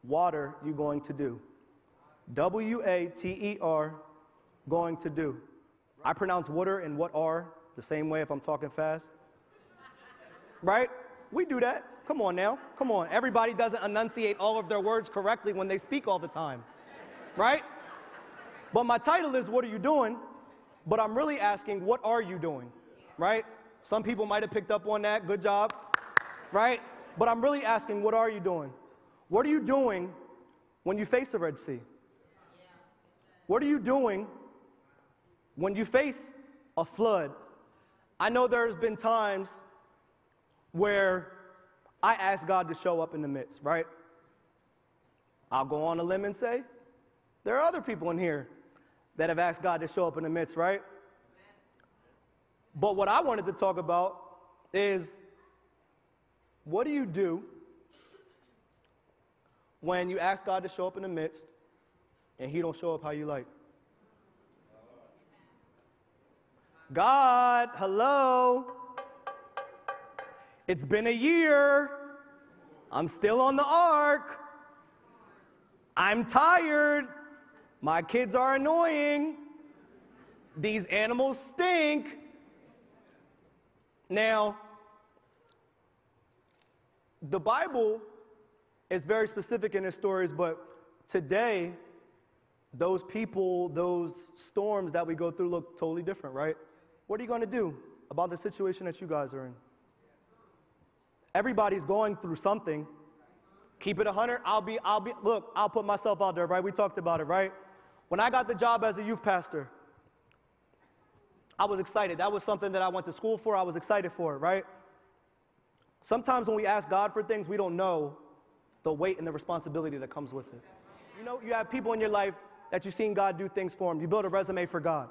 water you going to do? W-A-T-E-R, going to do. I pronounce water and what are the same way if I'm talking fast. Right? We do that. Come on now. Come on. Everybody doesn't enunciate all of their words correctly when they speak all the time. Right? But my title is, what are you doing? But I'm really asking, what are you doing? Right? Some people might have picked up on that. Good job. Right? But I'm really asking, what are you doing? What are you doing when you face the Red Sea? What are you doing when you face a flood? I know there's been times where I ask God to show up in the midst, right? I'll go on a limb and say, there are other people in here that have asked God to show up in the midst, right? But what I wanted to talk about is, what do you do when you ask God to show up in the midst and he don't show up how you like? God, hello? It's been a year. I'm still on the ark. I'm tired. My kids are annoying. These animals stink. Now, the Bible is very specific in its stories, but today, those people, those storms that we go through look totally different, right? What are you going to do about the situation that you guys are in? Everybody's going through something. Keep it 100. Look, I'll put myself out there, right? We talked about it, right? When I got the job as a youth pastor, I was excited. That was something that I went to school for. I was excited for it, right? Sometimes when we ask God for things, we don't know the weight and the responsibility that comes with it. You know, you have people in your life that you've seen God do things for them. You build a resume for God.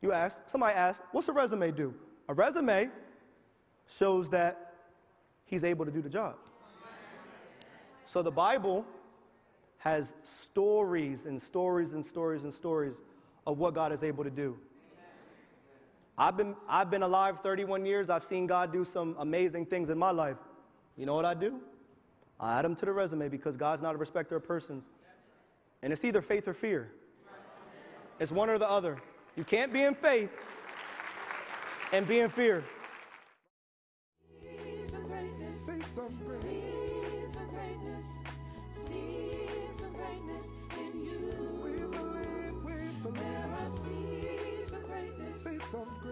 You ask, somebody asks, what's a resume do? A resume shows that he's able to do the job. So the Bible has stories and stories and stories and stories of what God is able to do. I've been alive 31 years. I've seen God do some amazing things in my life. You know what I do? I add them to the resume because God's not a respecter of persons. And it's either faith or fear. It's one or the other. You can't be in faith and be in fear. Seeds of greatness. Seeds of greatness. Seeds of greatness. Seeds of greatness in you. We believe. There are seeds of greatness. Seeds of greatness.